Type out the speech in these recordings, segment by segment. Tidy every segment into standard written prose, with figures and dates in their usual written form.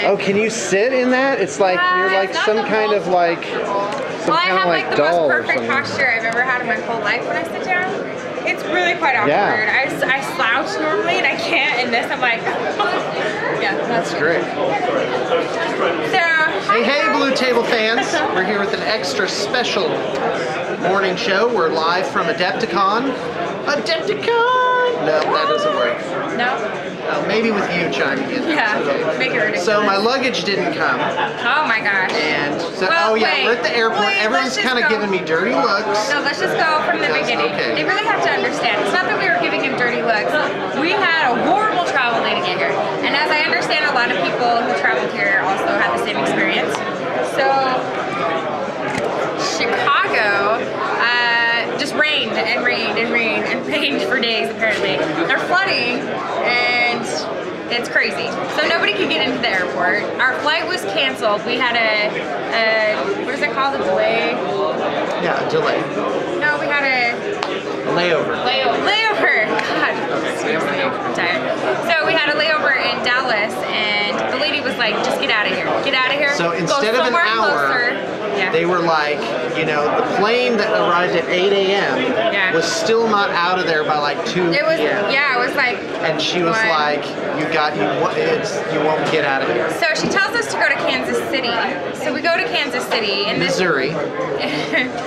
Oh, can you sit in that? It's like you're like some kind of like Well, I have like the most perfect posture I've ever had in my whole life when I sit down. It's really quite awkward. Yeah. I slouch normally and I can't, and this I'm like, yeah. That's great. So, Hey, Blue Table fans. We're here with an extra special morning show. We're live from Adepticon. Adepticon! No, that doesn't work. No? Maybe with you chiming in. Yeah, make it ridiculous. So my luggage didn't come. Oh my gosh. And so, well, oh yeah, we're at the airport. Everyone's kind of giving me dirty looks. No, let's just go from the beginning. Okay. They really have to understand. It's not that we were giving him dirty looks. We had a horrible travel day to get here. And as I understand, a lot of people who traveled here also had the same experience. So, Chicago just rained and rained and rained and rained for days apparently. They're flooding and it's crazy. So nobody could get into the airport. Our flight was canceled. We had a what is it called? A delay? Yeah, a delay. No, we had a layover. Layover. God, seriously, I'm tired. So we had a layover in Dallas, and the lady was like, "Just get out of here. Get out of here." So instead of an hour, they were like, you know, the plane that arrived at 8 a.m. was still not out of there by like 2 p.m. It was, yeah, it was like. And she was like, you won't get out of here. So she tells us to go to Kansas City. So we go to Kansas City in Missouri.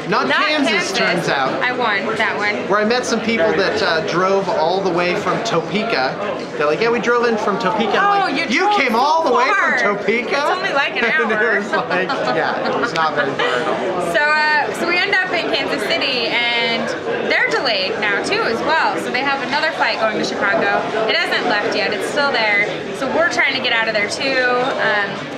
Not Kansas, turns out. I won that one. Where I met some people that drove all the way from Topeka. They're like, yeah, we drove in from Topeka. I'm like, you came all the way from Topeka? It's only like an hour. It was like, yeah, it was not very far at all. So we end up in Kansas City, and they're delayed now too as well. So they have another flight going to Chicago. It hasn't left yet. It's still there. So we're trying to get out of there too.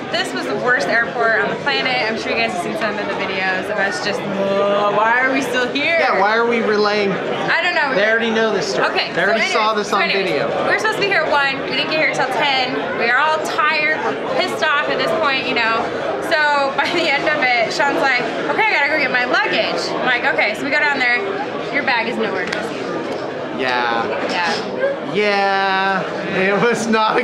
This was the worst airport on the planet. I'm sure you guys have seen some of the videos of us just, why are we still here? Yeah, why are we relaying? I don't know. They already know this story. Okay. They already saw this on video. We were supposed to be here at 1. We didn't get here till 10. We are all tired. We're pissed off at this point, you know. So by the end of it, Sean's like, okay, I gotta go get my luggage. I'm like, okay. So we go down there. Your bag is nowhere to be seen. Yeah. Yeah. Yeah. It was not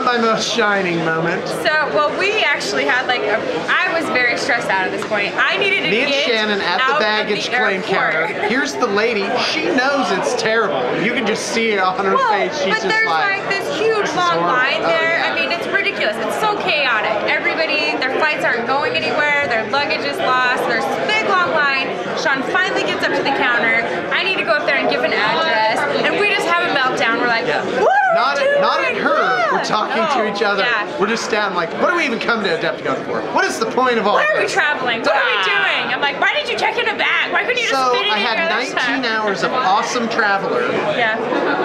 my most shining moment. So, well, we actually had like I was very stressed out at this point. I needed to Me and get Shannon at the baggage claim counter. Here's the lady. She knows it's terrible. You can just see it on her face. She's but just there's like this huge long line there. Yeah. I mean, it's ridiculous. It's so chaotic. Everybody, their flights aren't going anywhere. Their luggage is lost. There's this big long line. Sean finally gets up to the counter. I need to go up there and give an address, and we just have a meltdown. We're like, what are we doing? Not at her. Yeah. We're talking to each other. Yeah. We're just standing like, what do we even come to Adepticon for? What is the point of all this? Why are we traveling? What are we doing? I'm like, why did you check in a bag? Why couldn't you just fit it in I had 19 hours of awesome Traveler. Yeah.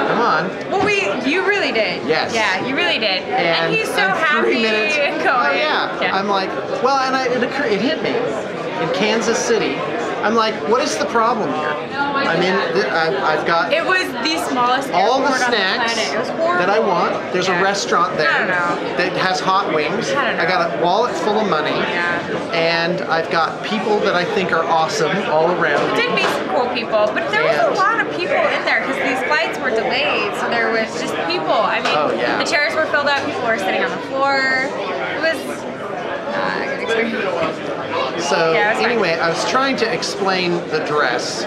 Come on. Well, you really did. Yes. Yeah, you really did. And he's so happy 3 minutes. and going. Yeah. I'm like, well, and it hit me. In Kansas City, I'm like, what is the problem here? I'm in, I've got it was the smallest all the snacks snacks on the planet. It was horrible. that I want. There's a restaurant there that has hot wings. I got a wallet full of money. And I've got people that I think are awesome all around. We did meet some cool people, but there was a lot of people in there because these flights were delayed, so there was just people. I mean, the chairs were filled up, people were sitting on the floor. It was not a good experience. So anyway, I was trying to explain the dress.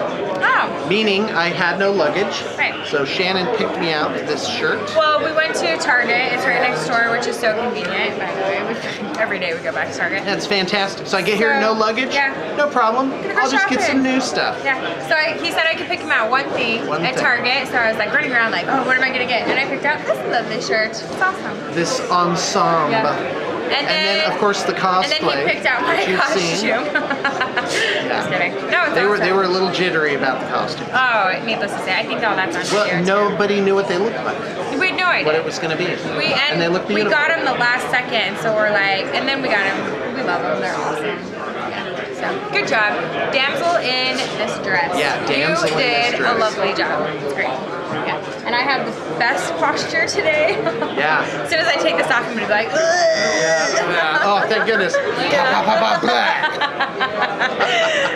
Meaning I had no luggage. Right. So Shannon picked me out this shirt. Well, we went to Target. It's right next door, which is so convenient, by the way. Every day we go back to Target. That's fantastic. So I get here, no luggage? Yeah. No problem. I'll just get some new stuff. Yeah. So he said I could pick him out one thing at Target. So I was like running around like, oh, what am I going to get? And I picked out this lovely shirt. It's awesome. This ensemble. Yeah. And then, of course, the cosplay. And then he picked out my costume. Just kidding. No, it's they were a little jittery about the costume. Oh, needless to say, I think all that's on Well, nobody knew what they looked like. We had no idea what it was going to be. And they look beautiful. We got them the last second, so we're like, and then we got them. We love them. They're awesome. Yeah. So good job, damsel in this dress. Yeah, damsel in this dress. You did a lovely job. It's great. Yeah. And I have the best posture today. Yeah. As soon as I take this off, I'm gonna be like, ugh. Yeah. Oh, thank goodness.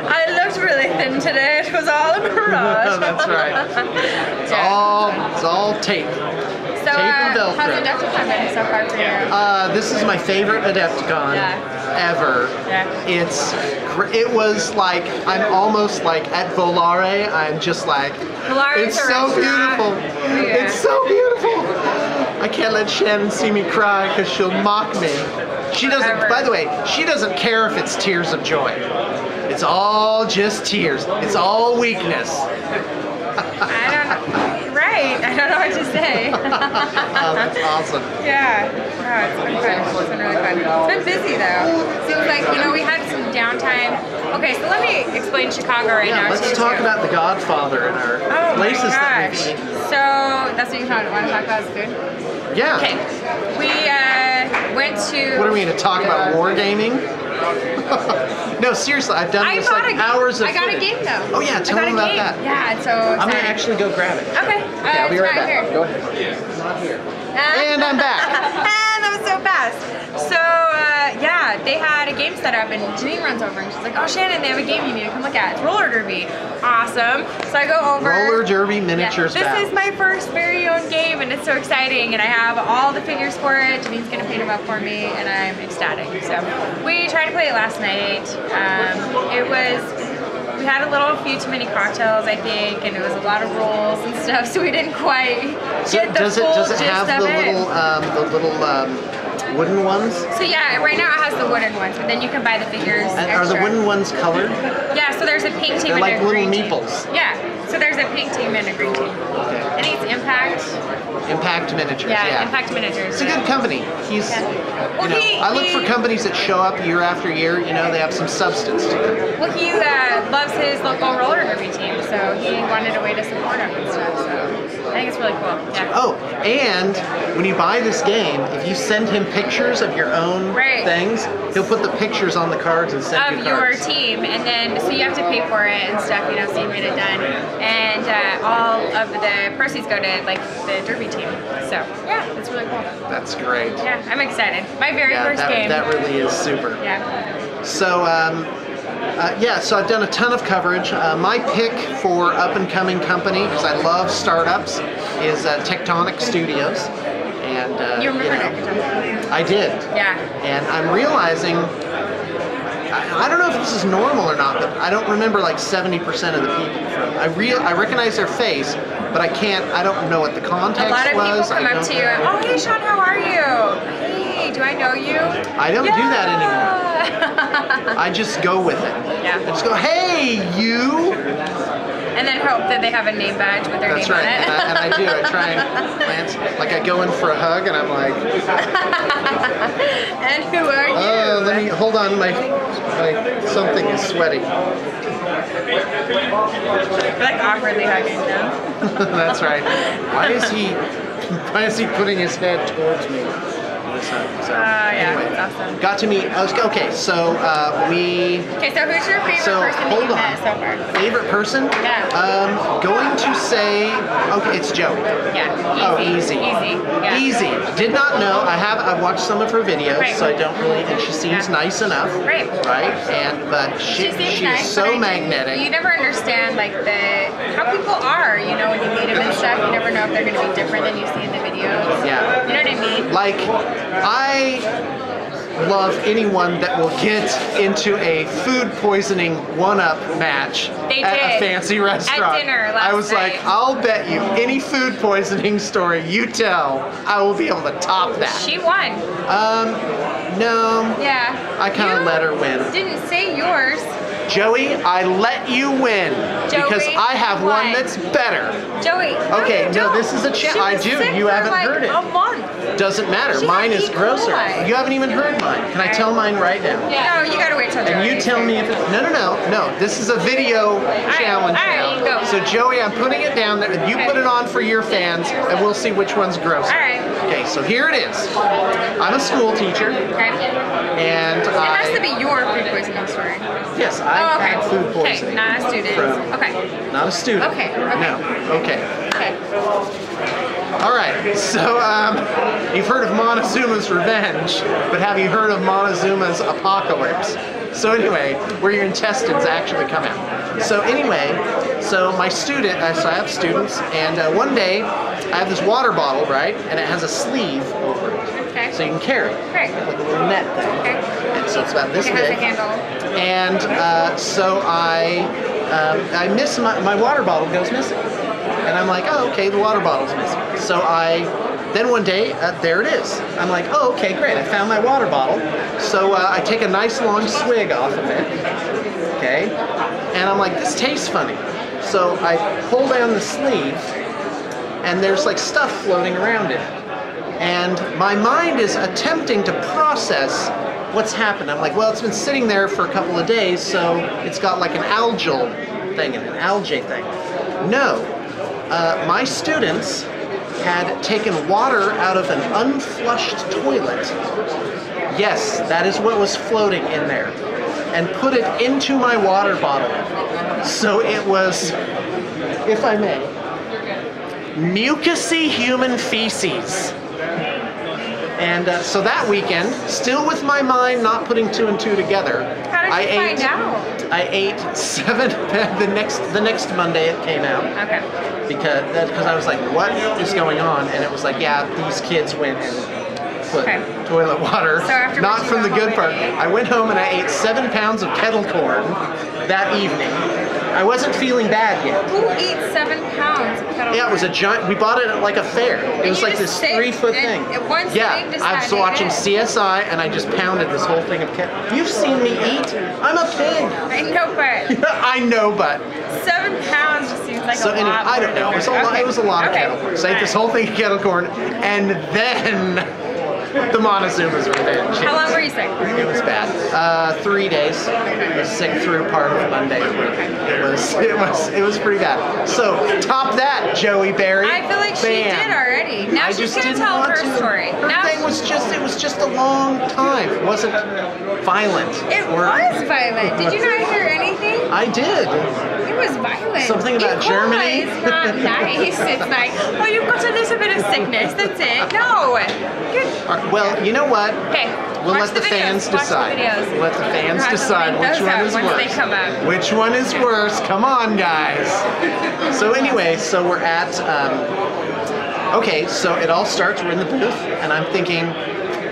I looked really thin today. It was all a mirage. That's right. It's all tape. So, and Velcro. how's Adepticon been so far for you? This is my favorite Adepticon ever. It was like, I'm almost like at Volare, I'm just like, it's so beautiful. It's so beautiful. I can't let Shannon see me cry because she'll mock me. She doesn't, by the way, she doesn't care if it's tears of joy. It's all just tears. It's all weakness. I don't know. Right. I don't know what to say. Oh, that's awesome. Yeah. Oh, it's been fun. It's been really fun. It's been busy though. Seems like, you know, we had some downtime. Okay, so let me explain Chicago right now. Let's talk about The Godfather and our places that we've eaten. So that's what you want to talk about is food? Yeah. Okay. We went to... What are we going to talk about? Wargaming? No, seriously, I've done this like hours of I got footage. A game though. Oh yeah, tell them about that. Yeah, it's so exciting. I'm going to actually go grab it. Okay. I'll be right back. Here. Go ahead. It's not here. And I'm back. And that was so fast. So, yeah, they had a game set up and Janine runs over and she's like, oh, Shannon, they have a game you need to come look at. It's roller derby. Awesome. So I go over. Roller derby miniatures This is my first very own game and it's so exciting and I have all the figures for it. Janine's going to paint them up for me and I'm ecstatic. So we tried to play it last night. We had a few too many cocktails, I think, and it was a lot of rolls and stuff, so we didn't quite get the full Does it have the little wooden ones? So yeah, right now it has the wooden ones, but then you can buy the figures extra. Are the wooden ones colored? Yeah, so there's a pink team and a green team. They're like little meeples. Yeah, so there's a pink team and a green team. Okay. I think it's Impact. Impact Miniatures, yeah. Impact Miniatures. It's a good company. I look for companies that show up year after year, you know, they have some substance to them. Well, he loves his local roller derby team, so he wanted a way to support him and stuff, so I think it's really cool. Yeah. Oh, and when you buy this game, if you send him pictures of your own things, he'll put the pictures on the cards and send you cards. Of your team, and then, so you have to pay for it and stuff, you know, so you get it done. And all of the proceeds go to, like, the derby team. So, yeah, it's really cool. That's great. Yeah, I'm excited. My very first game. That really is super. Yeah. So, so I've done a ton of coverage. My pick for up-and-coming company, because I love startups, is Tectonic Studios. And you remember Tectonic? I did. Yeah. And I'm realizing, I don't know if this is normal or not, but I don't remember like 70% of the people from. I recognize their face, but I don't know what the context was. A lot of people come up to you and, oh, hey Sean, how are you? Hey, do I know you? I don't do that anymore. I just go with it. Yeah. I just go, hey, you. And then hope that they have a name badge with their name on it. And I do. I try and glance. Like I go in for a hug and I'm like. And who are you? Oh, let me, hold on. My something is sweaty. You're like awkwardly hugging them. That's right. Why is he putting his head towards me? Anyway, that's awesome. Got to meet. Okay, so we. Okay, so who's your favorite person that you've met so far? Favorite person? Yeah. Going to say, okay, it's Joey. Yeah. Easy. Yeah. Easy. Did not know. I've watched some of her videos, so I don't really. And she seems nice enough. Right. But she nice, is so magnetic. You never understand like how people are. You know, when you meet them and stuff, you never know if they're going to be different than you see in the videos. Yeah. You know what I mean? Like, I love anyone that will get into a food poisoning one-up match at a fancy restaurant. At dinner last I was night. like, I'll bet you any food poisoning story you tell, I will be able to top that. She won. No. Yeah. I kind of let her win. Didn't say yours. Joey, I let you win because I have one that's better. Joey. Okay, no, this is a challenge. I do. You haven't heard it. A month. Doesn't matter. Mine is grosser. You haven't even heard mine. Can I tell mine right now? Yeah. No, you gotta wait till Joey. And you tell me if it. No. This is a video challenge now. Go. So Joey, I'm putting it down there. You put it on for your fans, and we'll see which one's grosser. All right. Okay, so here it is. I'm a school teacher. Okay. And it has to be your food poisoning story. Yes, I had food poisoning. Okay, not a student. Okay. Not a student. Okay. No. Okay. All right. So you've heard of Montezuma's Revenge, but have you heard of Montezuma's Apocalypse? So anyway, where your intestines actually come out. So anyway, So my student, so I have students, and one day I have this water bottle, right? And it has a sleeve over it. Okay. So you can carry it. Great. Like a little net thing. Okay. And so it's about this big. It has a handle. And so I miss my water bottle goes missing. And I'm like, oh, okay, the water bottle's missing. So then one day, there it is. I'm like, oh, okay, great, I found my water bottle. So I take a nice long swig off of it, okay? And I'm like, this tastes funny. So I pull down the sleeve, and there's like stuff floating around it. And my mind is attempting to process what's happened. I'm like, well, it's been sitting there for a couple of days, so it's got like an algal thing and an algae thing. No, my students had taken water out of an unflushed toilet. Yes, that is what was floating in there. And put it into my water bottle. So it was, if I may, mucousy human feces. And so that weekend, still with my mind not putting 2 and 2 together, how did you find out? I ate 7 the next Monday it came out. Okay. Because I was like, what is going on? And it was like, yeah, these kids went and put toilet water. So after not from the good part. I went home and I ate 7 pounds of kettle corn that evening. I wasn't feeling bad yet. Who eats 7 pounds of kettle corn? Yeah, it was a giant. We bought it at like a fair. It was like this 3-foot thing. Yeah, I was watching CSI and I just pounded this whole thing of kettle. You've seen me eat. I'm a pig. I know, but I know, but 7 pounds just seems like a lot. Anyway, I don't know. It was a lot of kettle corn. So I ate this whole thing of kettle corn, and then the Montezuma's revenge. How long were you sick? It was bad. 3 days. I was sick through part of Monday. It was pretty bad. So top that, JoeyBerry. I feel like she did already. Now she's gonna tell her story. Her thing was just a long time. It wasn't violent. It was violent. Did you not hear anything? I did. It was violent. Something about Germany. It's not nice. It's like, oh, you've got a little bit of sickness. That's it. No. Good. Well, you know what? Okay. We'll let the fans decide. We'll let the fans decide which one is worse. Which one is worse? Come on, guys. So anyway, so we're at, okay, so it all starts, we're in the booth, and I'm thinking,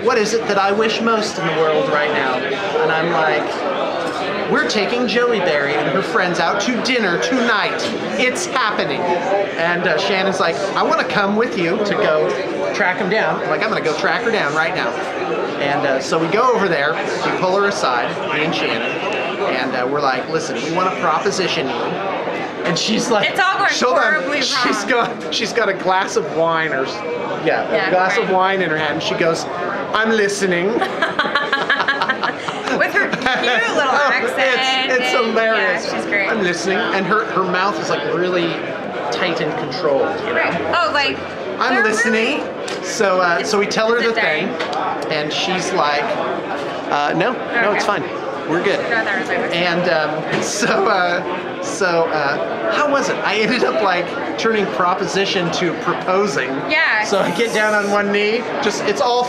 what is it that I wish most in the world right now? And I'm like, we're taking JoeyBerry and her friends out to dinner tonight. It's happening. And Shannon's like, I want to come with you to go track him down. I'm like, I'm going to go track her down right now. And so we go over there, we pull her aside, me and Shannon, and we're like, listen, we want to proposition you. And she's like, it's all going horribly wrong. She's got a glass of wine, or a glass of wine in her hand, and she goes, I'm listening. With her cute little accent. It's hilarious. Yeah, she's great. I'm listening, and her mouth is like really tight and controlled, you know? Right. Oh, like, I'm listening. Really... So we tell her the thing, and she's like, no, it's fine. We're good. And how was it? I ended up like turning proposition to proposing. Yeah. So I get down on one knee. Just it's all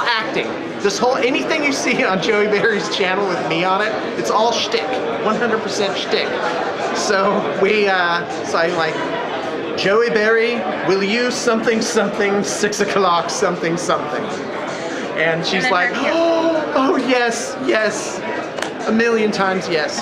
acting. This whole anything you see on JoeyBerry's channel with me on it, it's all shtick, 100% shtick. So I'm like, JoeyBerry, will you something 6 o'clock something. And she's like, oh yes. 1,000,000 times yes.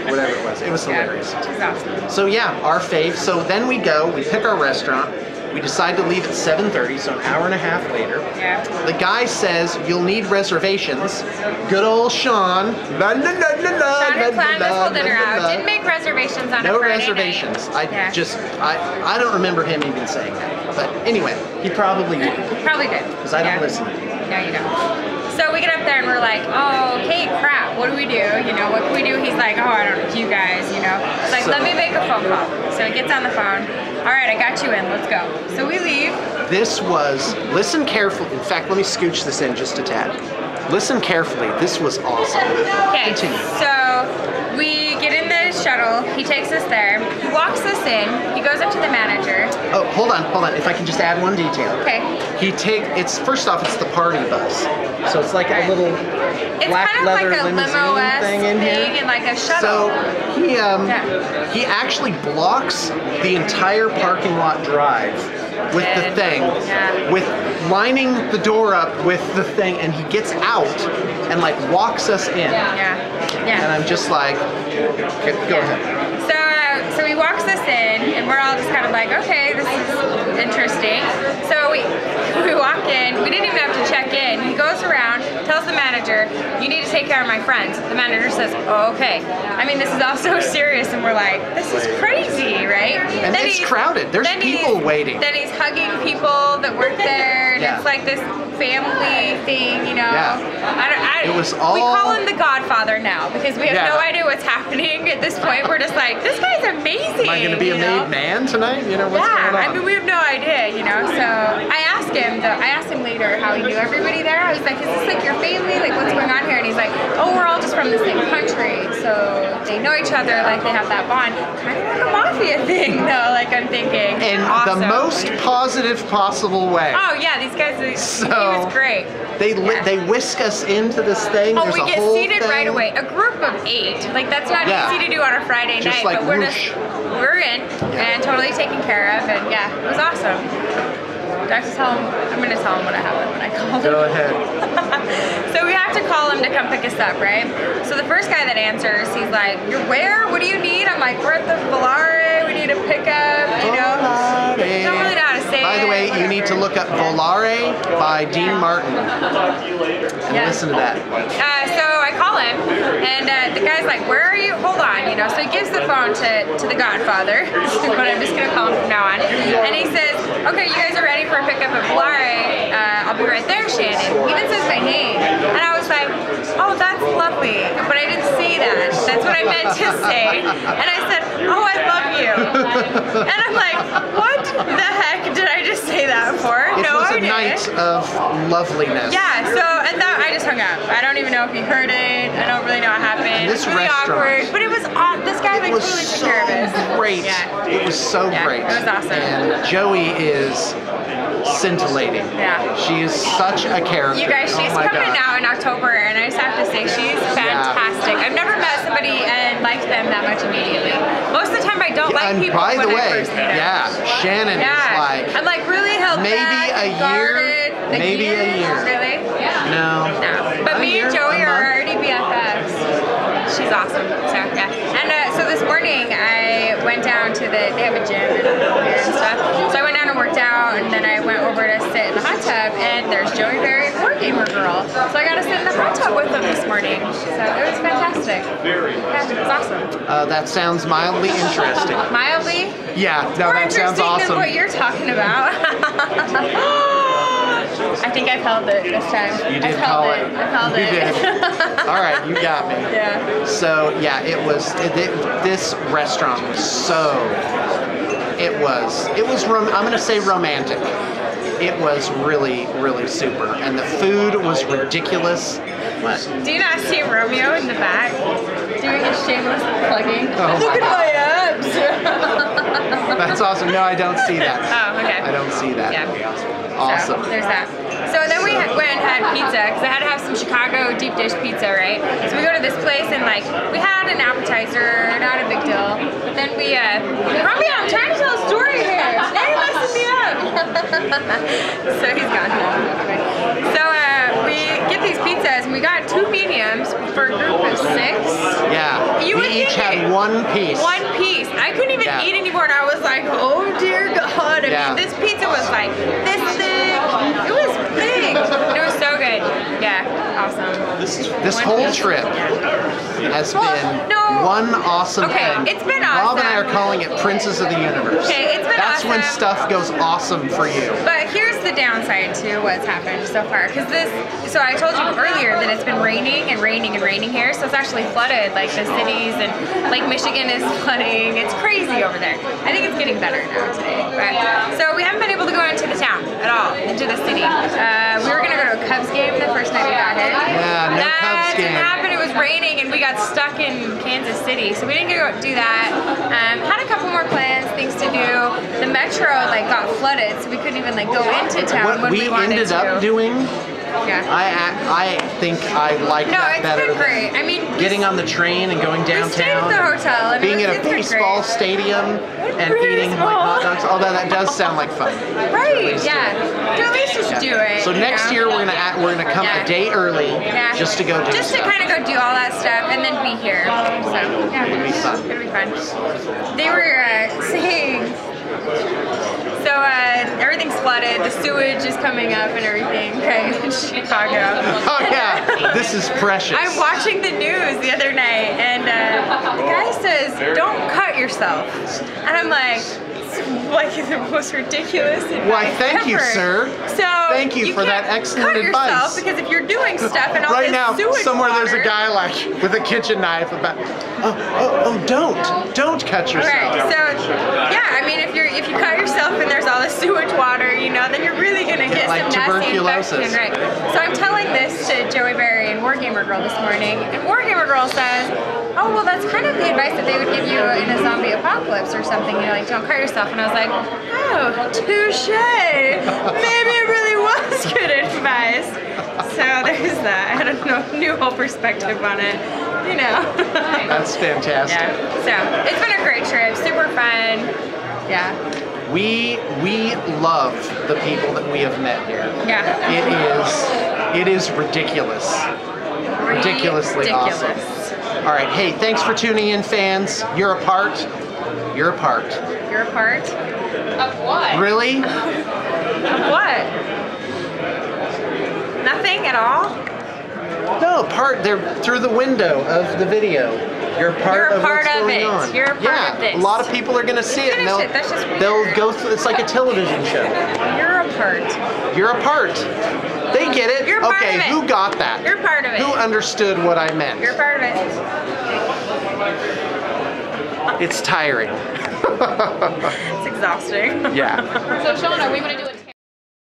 Whatever it was. It was hilarious. She's awesome. So yeah, our fave. So then we pick our restaurant. We decide to leave at 7:30, so an hour and a half later. Yeah. The guy says, you'll need reservations. Good old Sean. Sean had planned this whole dinner out. Didn't make reservations on no a Friday reservations. night. I don't remember him even saying that. But anyway, he probably did. Probably did. Because I don't listen. No, you don't. So we get up there and we're like, oh, okay, crap, what do we do? You know, what can we do? He's like, oh, I don't know, you guys, you know. It's like, let me make a phone call. So he gets on the phone. All right, I got you in, let's go. So we leave. This was, listen carefully. In fact, let me scooch this in just a tad. Listen carefully, this was awesome. Okay, so we get in the shuttle, he takes us there, he walks us in, he goes up to the manager. Oh, hold on. If I can just add one detail. Okay. First off, it's the party bus. So it's like a little black leather limousine thing in here. And like a shuttle. So he actually blocks the entire parking lot drive with the thing, with lining the door up with the thing, and he gets out and like walks us in. And I'm just like, go ahead. So he walks us in, and we're all just kind of like, okay, this is interesting. So we walk in. We didn't even have to check in. He goes around, tells the manager, you need to take care of my friends. The manager says, oh, okay. I mean, this is all so serious, and we're like, this is crazy, right? And then it's crowded. There's people waiting. Then he's hugging people that work there, and it's like this family thing, you know. We call him the Godfather now because we have no idea what's happening at this point. We're just like, this guy's amazing. Am I going to be a made man tonight? You know, what's going on? I mean, we have no idea, you know. So I asked him later how he knew everybody there. I was like, is this like your family? Like, what's going on here? And he's like, oh, we're all just from the same country, so they know each other. Like, they have that bond, kind of like a mafia thing, though. Like, I'm thinking. In the most positive possible way. Oh yeah, these guys. He was great. They whisk us into this thing. Oh, we get seated right away. A group of 8. Like, that's not easy to do on a Friday night, like but we're in and totally taken care of, and it was awesome. Do I have to tell him? I'm going to tell him what happened when I called him. Go ahead. So we have to call him to come pick us up, right? So the first guy that answers, he's like, you're where? What do you need? I'm like, we're at the Volare. We need a pickup, you know? Don't really know how to say it. By the way, you need to look up Volare by Dean Martin and listen to that. So I call him, and the guy's like, where are you? Hold on, you know. So he gives the phone to the Godfather, but I'm just going to call him from now on. And he says, okay, you guys are ready for a pickup at Volare. I'll be right there, Shannon. He even says my name. And I was like, oh, that's lovely. But I didn't say that. That's what I meant to say. And I said, oh, I love you. And I'm like, what the heck did I just say that for? It was a night of loveliness. Yeah, so and I just hung up. I don't even know if he heard it. I don't really know what happened. This it was really awkward, but it was this guy like really took care of it. Great. Yeah. It was so great. It was awesome. And Joey is scintillating. Yeah. She is such a character. You guys, she's coming out in October, and I just have to say she's fantastic. I've never met somebody and liked them that much immediately. Most of the time I don't like people by the when way, I first meet them. Shannon is like, I'm like really held maybe back, a year. Maybe a year. Really? No. But me and Joey are already BFFs. She's awesome. So and so this morning I went down to they have a gym and stuff. So I went down and worked out, and then I went over to sit in the hot tub, and there's JoeyBerry, Board Gamer Girl. So I got to sit in the hot tub with them this morning. So it was fantastic. Yeah, it was awesome. That sounds mildly interesting. Mildly? Yeah, no, that sounds awesome. More interesting than what you're talking about. I think I've held it this time. You did call it. I've held it. You did. All right, you got me. Yeah. So yeah, this restaurant was so. It was. I'm gonna say romantic. It was really, really super, and the food was ridiculous. What? Do you not see Romeo in the back doing a shameless plugging? Oh, look at my abs. That's awesome. No, I don't see that. Oh, okay. I don't see that. Yeah. Awesome. So, there's that. So then we went and had pizza, because I had to have some Chicago deep dish pizza, right? So we go to this place, and like, we had an appetizer, not a big deal. But then we, Romeo, I'm trying to tell a story here. Now you're messing me up. So he's gone. So we get these pizzas, and we got 2 mediums for a group of 6. Yeah. We each had 1 piece. 1 piece. I couldn't even eat anymore, and I was like, oh dear God. I mean, this pizza was like this thick. It was big. It was so good. Yeah, awesome. This whole trip has been one awesome thing. It's been awesome. Rob and I are calling it Princes of the Universe. Okay, it's been That's awesome. when stuff goes awesome for you. But here's the downside to what's happened so far. Because so I told you earlier that it's been raining and raining and raining here. So it's actually flooded. Like the cities and Lake Michigan is flooding. It's crazy over there. I think it's getting better now today. But, so we haven't been able to go into the town at all, into the city. We were going to go to a Cubs game the first night we got here. Yeah, no Cubs game. That didn't happen. It was raining, and mean, we got stuck in Kansas City, so we didn't get to do that. Had a couple more plans, things to do. The metro like got flooded, so we couldn't even like go into town when we wanted to. What we ended up doing, yeah. I think I like that better. No, it's been great. I mean, getting on the train and going downtown. We stayed at the hotel. And being in a baseball stadium and eating like hot dogs. Although that does sound like fun. Right? Yeah. At least just do it. So next year we're gonna come a day early just to go do just to kind of go do all that stuff and then be here. So yeah, it'll be fun. It'll be fun. They were saying. So everything's flooded, the sewage is coming up and everything, okay, in Chicago. Oh yeah, this is precious. I'm watching the news the other night and the guy says, don't cut yourself. And I'm like the most ridiculous advice. Why, thank you, sir. So thank you for that excellent advice. Cut yourself because if you're doing stuff and all right this now, sewage somewhere water, there's a guy like with a kitchen knife about. Don't cut yourself. Right. So yeah, I mean, if you cut yourself and there's all this sewage water, you know, then you're really gonna get like some nasty infection, right? So I'm telling this to JoeyBerry and Wargamer Girl this morning, and Wargamer Girl says, oh, well, that's kind of the advice that they would give you in a zombie apocalypse or something, you know, like don't cut yourself. And I was like, oh, touche. Maybe it really was good advice. So there's that. I had a new whole perspective on it, you know. That's fantastic. Yeah. So it's been a great trip, super fun. Yeah. We love the people that we have met here. Yeah. It is ridiculous. Ridiculously awesome. All right, hey, thanks for tuning in, fans. You're a part. You're a part. You're a part? Of what? Really? Of what? Nothing at all? No, they're through the window of the video. You're a part of what's going on. You're a part of this. A lot of people are going to see it and they'll go through, it's like a television show. You're a part. You're a part. They get it. You're part of it. Who got that? You're part of it. Who understood what I meant? You're part of it. It's tiring. It's exhausting. Yeah. So Sean, are we going to do it?